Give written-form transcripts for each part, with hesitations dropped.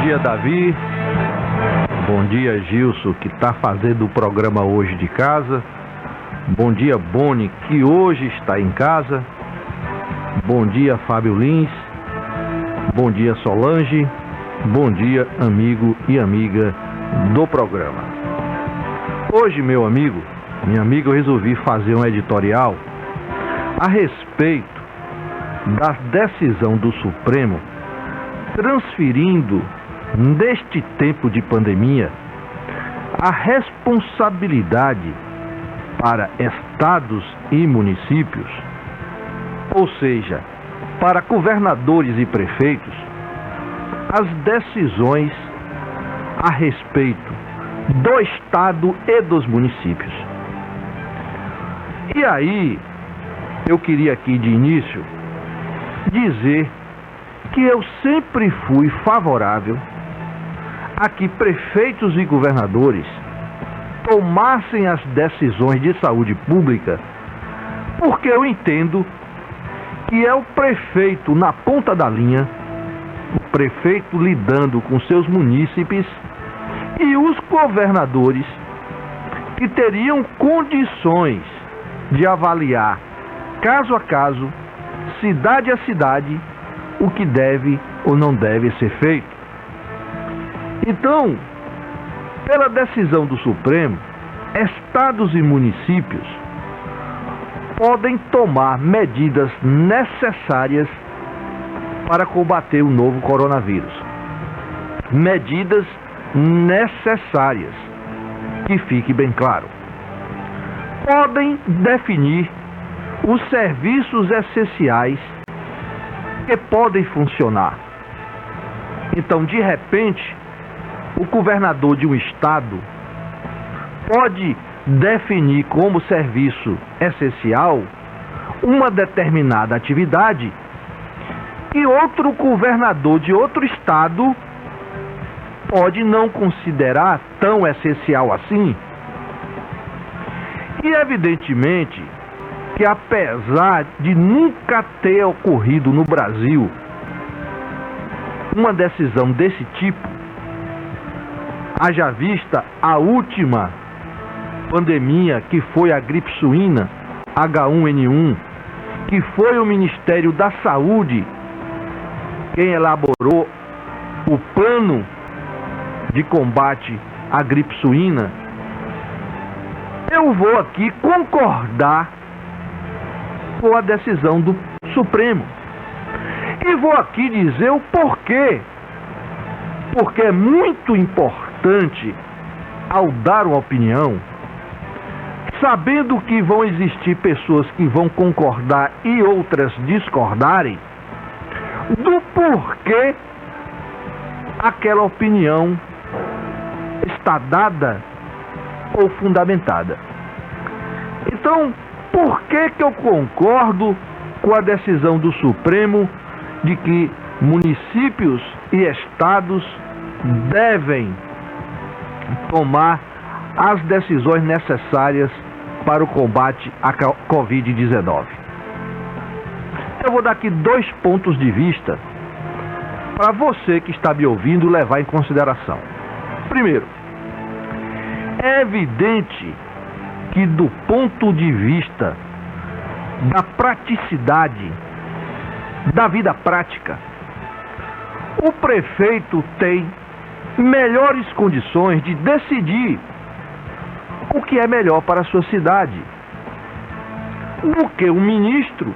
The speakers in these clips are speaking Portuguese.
dia, Davi. Bom dia, Gilson, que está fazendo o programa hoje de casa. Bom dia, Boni, que hoje está em casa. Bom dia, Fábio Lins. Bom dia, Solange. Bom dia, amigo e amiga do programa. Hoje, meu amigo, minha amiga, eu resolvi fazer um editorial a respeito da decisão do Supremo transferindo, neste tempo de pandemia, a responsabilidade para estados e municípios, ou seja, para governadores e prefeitos, as decisões a respeito do estado e dos municípios. E aí, eu queria aqui de início dizer que eu sempre fui favorável a que prefeitos e governadores tomassem as decisões de saúde pública, porque eu entendo que é o prefeito na ponta da linha, o prefeito lidando com seus munícipes e os governadores que teriam condições de avaliar caso a caso, cidade a cidade, o que deve ou não deve ser feito. Então, pela decisão do Supremo, estados e municípios podem tomar medidas necessárias para combater o novo coronavírus. Medidas necessárias, que fique bem claro. Podem definir os serviços essenciais que podem funcionar. Então, de repente, o governador de um estado pode definir como serviço essencial uma determinada atividade e outro governador de outro estado pode não considerar tão essencial assim. E evidentemente que, apesar de nunca ter ocorrido no Brasil uma decisão desse tipo, haja vista a última pandemia, que foi a gripe suína H1N1, que foi o Ministério da Saúde quem elaborou o plano de combate à gripe suína, eu vou aqui concordar com a decisão do Supremo. E vou aqui dizer o porquê. Porque é muito importante, ao dar uma opinião, sabendo que vão existir pessoas que vão concordar e outras discordarem, do porquê aquela opinião está dada ou fundamentada. Então, por que eu concordo com a decisão do Supremo de que municípios e estados devem tomar as decisões necessárias para o combate à Covid-19? Eu vou dar aqui 2 pontos de vista para você que está me ouvindo levar em consideração. Primeiro, é evidente que, do ponto de vista da praticidade, da vida prática, o prefeito tem melhores condições de decidir o que é melhor para a sua cidade do que o ministro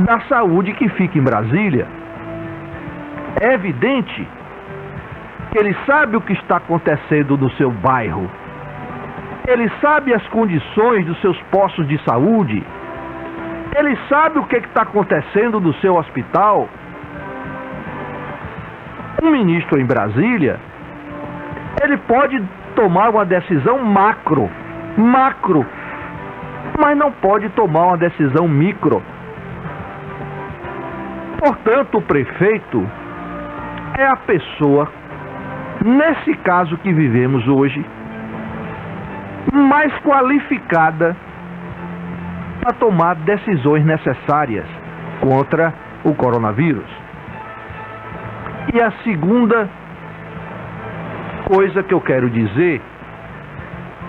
da Saúde que fica em Brasília. É evidente que ele sabe o que está acontecendo no seu bairro, ele sabe as condições dos seus postos de saúde, ele sabe o que está acontecendo no seu hospital. Um ministro em Brasília, ele pode tomar uma decisão macro, mas não pode tomar uma decisão micro. Portanto, o prefeito é a pessoa, nesse caso que vivemos hoje, mais qualificada para tomar decisões necessárias contra o coronavírus. E a segunda coisa que eu quero dizer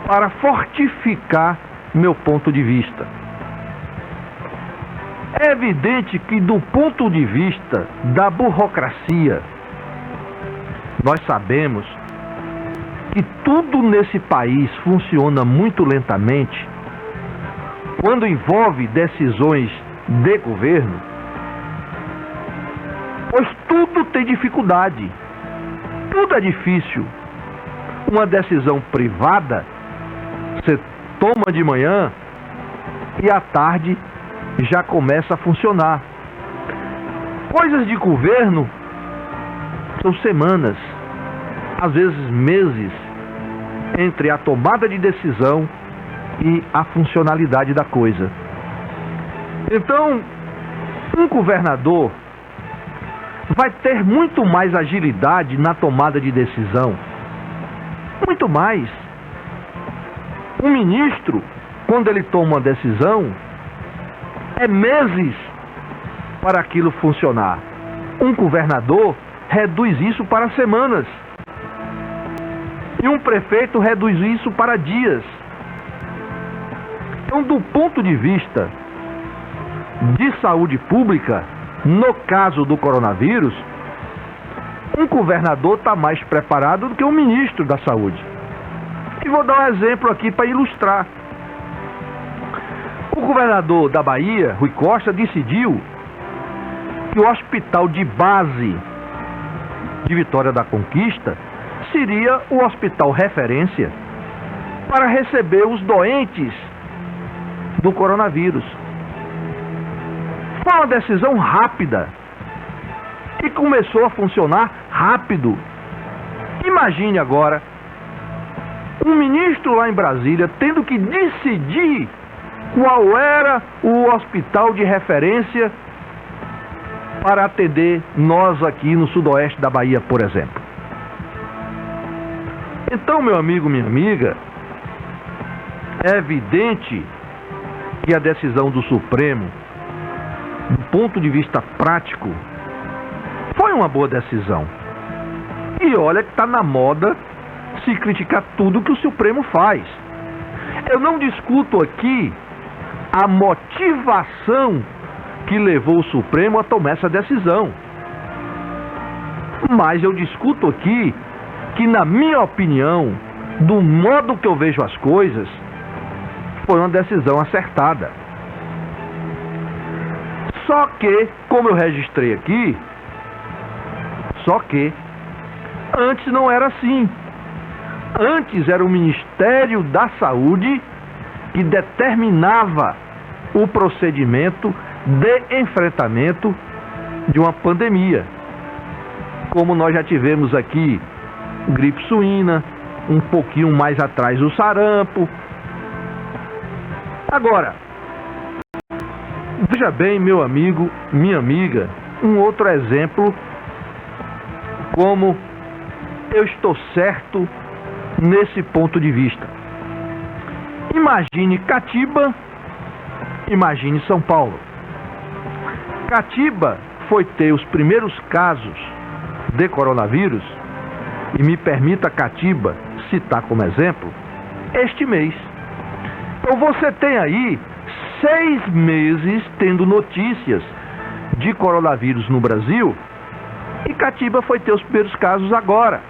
para fortificar meu ponto de vista. É evidente que, do ponto de vista da burocracia, nós sabemos que tudo nesse país funciona muito lentamente quando envolve decisões de governo, pois tudo tem dificuldade, tudo é difícil. Uma decisão privada você toma de manhã e à tarde já começa a funcionar. Coisas de governo são semanas, às vezes meses, entre a tomada de decisão e a funcionalidade da coisa. Então, um governador vai ter muito mais agilidade na tomada de decisão, muito mais. Um ministro, quando ele toma uma decisão, é meses para aquilo funcionar. Um governador reduz isso para semanas. E um prefeito reduz isso para dias. Então, do ponto de vista de saúde pública, no caso do coronavírus, um governador está mais preparado do que um ministro da saúde. E vou dar um exemplo aqui para ilustrar. O governador da Bahia, Rui Costa, decidiu que o hospital de base de Vitória da Conquista seria o hospital referência para receber os doentes do coronavírus. Foi uma decisão rápida e começou a funcionar rápido. Imagine agora um ministro lá em Brasília tendo que decidir qual era o hospital de referência para atender nós aqui no sudoeste da Bahia, por exemplo. Então, meu amigo, minha amiga, é evidente que a decisão do Supremo, do ponto de vista prático, foi uma boa decisão. E olha que está na moda se criticar tudo que o Supremo faz. Eu não discuto aqui a motivação que levou o Supremo a tomar essa decisão. Mas eu discuto aqui que, na minha opinião, do modo que eu vejo as coisas, foi uma decisão acertada. Só que, como eu registrei aqui, antes não era assim. Antes era o Ministério da Saúde que determinava o procedimento de enfrentamento de uma pandemia. Como nós já tivemos aqui gripe suína, um pouquinho mais atrás o sarampo. Agora, veja bem, meu amigo, minha amiga, um outro exemplo como eu estou certo nesse ponto de vista. Imagine Catiba, imagine São Paulo. Catiba foi ter os primeiros casos de coronavírus, e me permita Catiba citar como exemplo, este mês. Então você tem aí 6 meses tendo notícias de coronavírus no Brasil, e Catiba foi ter os primeiros casos agora.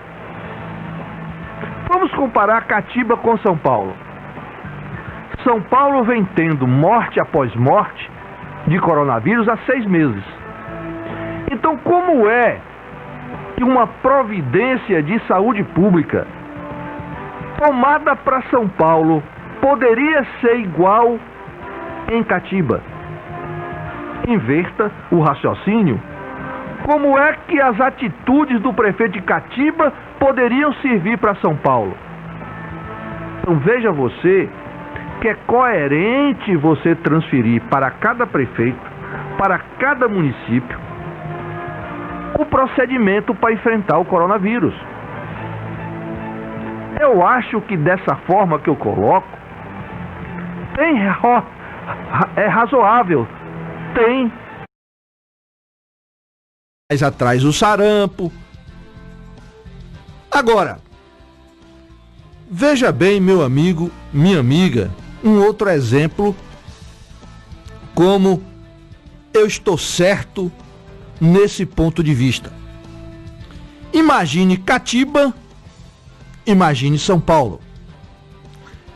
Vamos comparar Catiba com São Paulo. São Paulo vem tendo morte após morte de coronavírus há 6 meses. Então, como é que uma providência de saúde pública tomada para São Paulo poderia ser igual em Catiba? Inverta o raciocínio. Como é que as atitudes do prefeito de Catiba poderiam servir para São Paulo? Então veja você que é coerente você transferir para cada prefeito, para cada município, o procedimento para enfrentar o coronavírus. Eu acho que dessa forma que eu coloco, é razoável. Tem mais atrás o sarampo. Agora, Veja bem, meu amigo, minha amiga, um outro exemplo como eu estou certo nesse ponto de vista. Imagine Catiba, imagine São Paulo.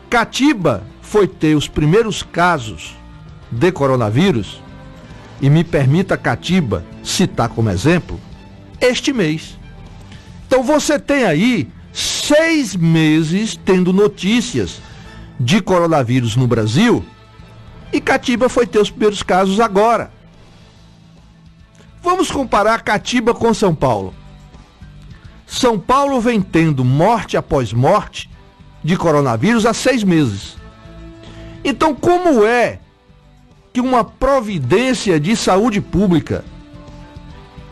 Catiba foi ter os primeiros casos de coronavírus, e me permita Catiba citar como exemplo, este mês. Então você tem aí 6 meses tendo notícias de coronavírus no Brasil, e Catiba foi ter os primeiros casos agora. Vamos comparar Catiba com São Paulo. São Paulo vem tendo morte após morte de coronavírus há 6 meses. Então, como é que uma providência de saúde pública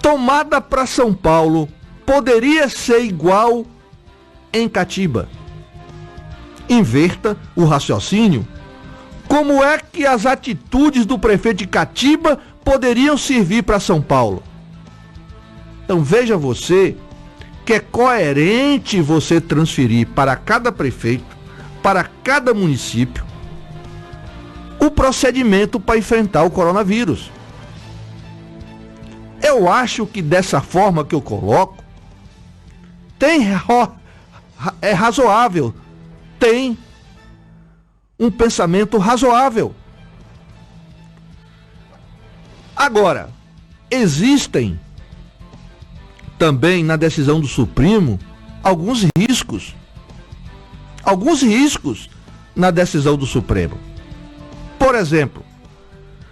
tomada para São Paulo poderia ser igual em Catiba? Inverta o raciocínio. Como é que as atitudes do prefeito de Catiba poderiam servir para São Paulo? Então veja você que é coerente você transferir para cada prefeito, para cada município, o procedimento para enfrentar o coronavírus. Eu acho que dessa forma que eu coloco, é razoável, tem um pensamento razoável. Agora, existem também na decisão do Supremo alguns riscos na decisão do Supremo. Por exemplo,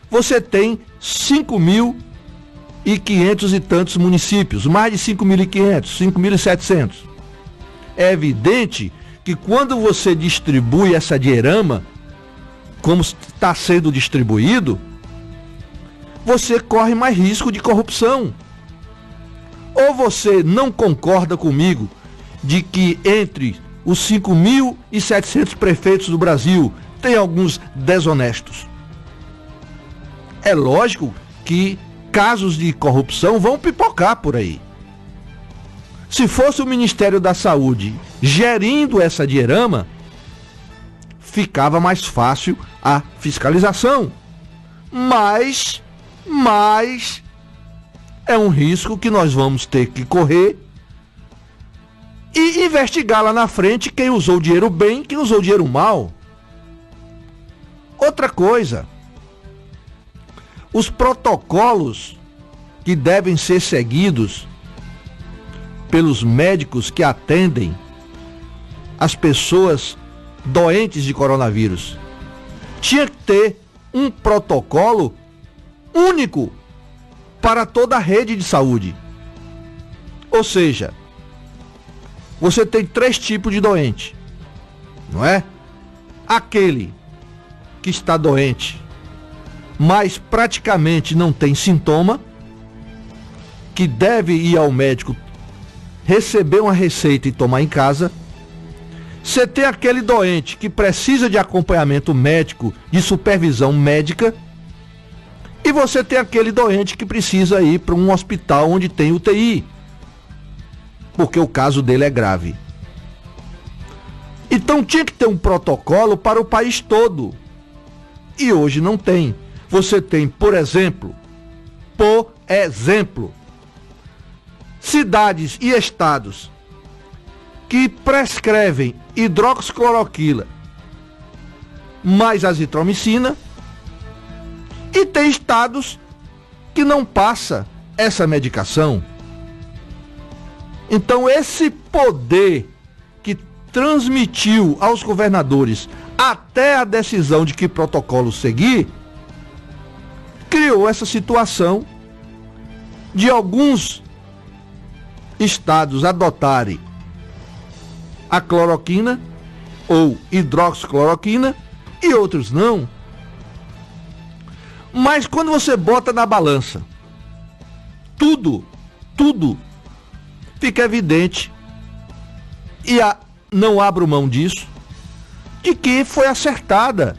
você tem 5.500 e tantos municípios, mais de 5.500, 5.700. É evidente que quando você distribui essa dinheirama, como está sendo distribuído, você corre mais risco de corrupção. Ou você não concorda comigo de que entre os 5.700 prefeitos do Brasil tem alguns desonestos? É lógico que casos de corrupção vão pipocar por aí. Se fosse o Ministério da Saúde gerindo essa dinheirama, ficava mais fácil a fiscalização. Mas é um risco que nós vamos ter que correr e investigar lá na frente quem usou o dinheiro bem, quem usou o dinheiro mal. Outra coisa, os protocolos que devem ser seguidos pelos médicos que atendem as pessoas doentes de coronavírus. Tinha que ter um protocolo único para toda a rede de saúde. Ou seja, você tem 3 tipos de doente, não é? Aquele que está doente, mas praticamente não tem sintoma, que deve ir ao médico, receber uma receita e tomar em casa. Você tem aquele doente que precisa de acompanhamento médico, de supervisão médica, e você tem aquele doente que precisa ir para um hospital onde tem UTI, porque o caso dele é grave. Então tinha que ter um protocolo para o país todo. E hoje não tem. Você tem, por exemplo, cidades e estados que prescrevem hidroxicloroquina mais azitromicina, e tem estados que não passa essa medicação. Então esse poder que transmitiu aos governadores até a decisão de que protocolo seguir, criou essa situação de alguns estados adotarem a cloroquina ou hidroxicloroquina e outros não. Mas quando você bota na balança tudo fica evidente, e não abro mão disso, de que foi acertada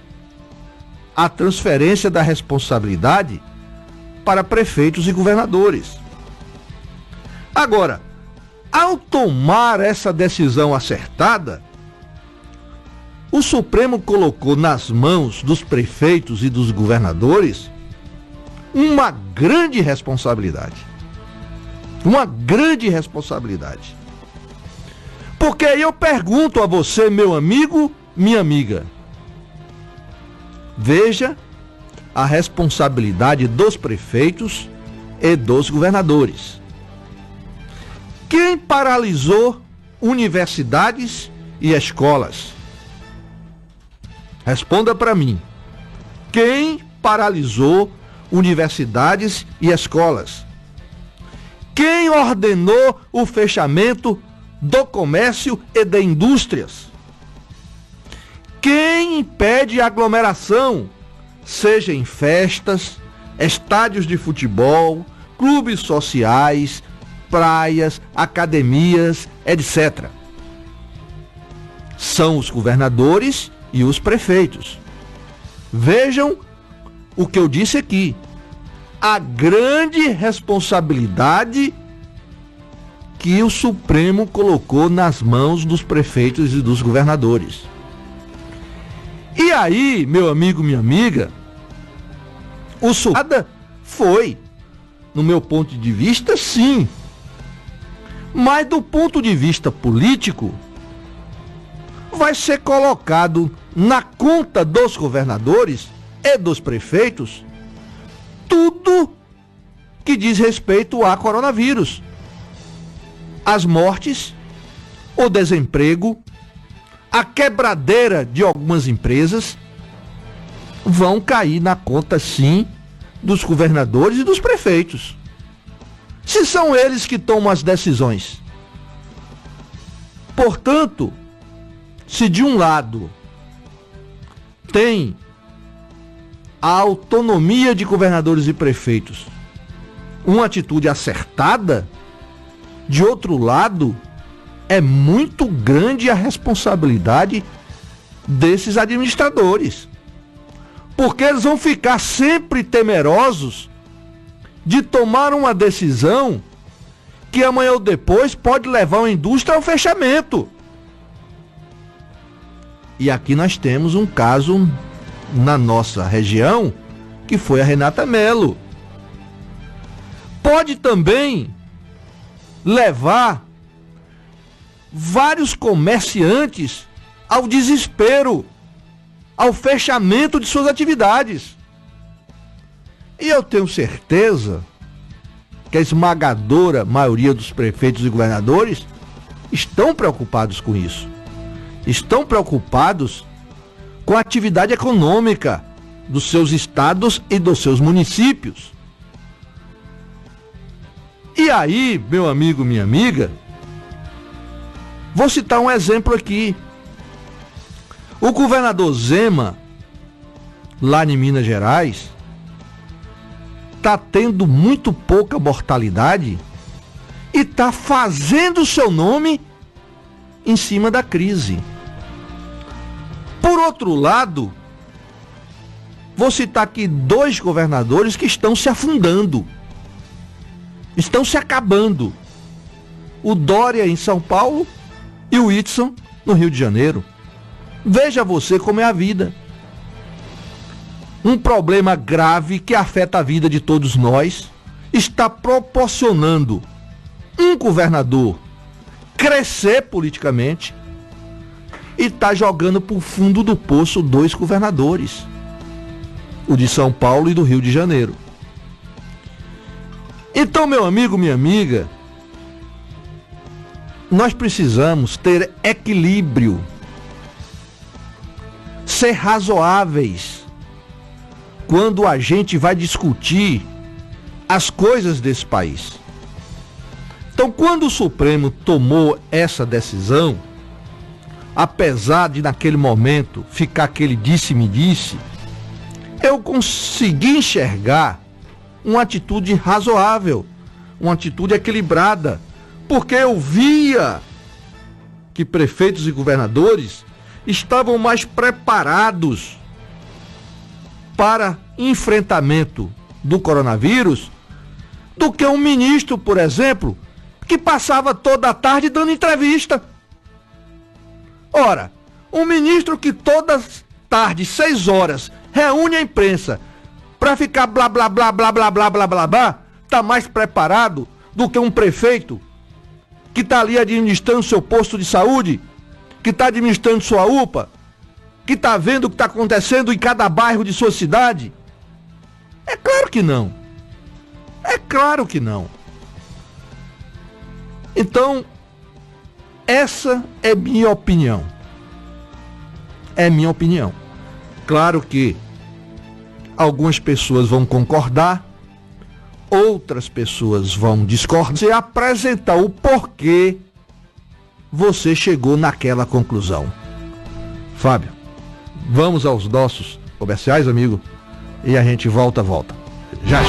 a transferência da responsabilidade para prefeitos e governadores. Agora, ao tomar essa decisão acertada, o Supremo colocou nas mãos dos prefeitos e dos governadores uma grande responsabilidade. Uma grande responsabilidade. Porque aí eu pergunto a você, meu amigo, minha amiga, veja a responsabilidade dos prefeitos e dos governadores. Quem paralisou universidades e escolas? Responda para mim. Quem paralisou universidades e escolas? Quem ordenou o fechamento do comércio e de indústrias? Quem impede a aglomeração, seja em festas, estádios de futebol, clubes sociais, praias, academias, etc. São os governadores e os prefeitos. Vejam o que eu disse aqui. A grande responsabilidade que o Supremo colocou nas mãos dos prefeitos e dos governadores. E aí, meu amigo, minha amiga, o Supremo foi, no meu ponto de vista, sim. Mas do ponto de vista político, vai ser colocado na conta dos governadores e dos prefeitos tudo que diz respeito a coronavírus. As mortes, o desemprego, a quebradeira de algumas empresas vão cair na conta, sim, dos governadores e dos prefeitos. Se são eles que tomam as decisões. Portanto, se de um lado tem a autonomia de governadores e prefeitos, uma atitude acertada, de outro lado, é muito grande a responsabilidade desses administradores. Porque eles vão ficar sempre temerosos de tomar uma decisão que amanhã ou depois pode levar a indústria ao fechamento. E aqui nós temos um caso na nossa região, que foi a Renata Mello. Pode também levar vários comerciantes ao desespero, ao fechamento de suas atividades. E eu tenho certeza que a esmagadora maioria dos prefeitos e governadores estão preocupados com isso. Estão preocupados com a atividade econômica dos seus estados e dos seus municípios. E aí, meu amigo, minha amiga, vou citar um exemplo aqui. O governador Zema, lá em Minas Gerais, está tendo muito pouca mortalidade e está fazendo o seu nome em cima da crise. Por outro lado, vou citar aqui 2 governadores que estão se afundando, estão se acabando. O Dória em São Paulo e o Whitson no Rio de Janeiro. Veja você como é a vida. Um problema grave que afeta a vida de todos nós está proporcionando um governador crescer politicamente e está jogando para o fundo do poço 2 governadores, o de São Paulo e do Rio de Janeiro. Então, meu amigo, minha amiga, nós precisamos ter equilíbrio, ser razoáveis quando a gente vai discutir as coisas desse país. Então, quando o Supremo tomou essa decisão, apesar de naquele momento ficar aquele disse-me-disse, eu consegui enxergar uma atitude razoável, uma atitude equilibrada, porque eu via que prefeitos e governadores estavam mais preparados para enfrentamento do coronavírus do que um ministro, por exemplo, que passava toda a tarde dando entrevista. Ora, Um ministro que todas tardes, 6 horas, reúne a imprensa para ficar blá blá blá blá blá blá blá blá blá, tá mais preparado do que um prefeito que tá ali administrando seu posto de saúde, que tá administrando sua UPA, que tá vendo o que tá acontecendo em cada bairro de sua cidade? É claro que não. É claro que não. Então, essa é minha opinião. É minha opinião. Claro que algumas pessoas vão concordar, outras pessoas vão discordar. Você apresentar o porquê você chegou naquela conclusão. Fábio, vamos aos nossos comerciais, amigo, e a gente volta. Já.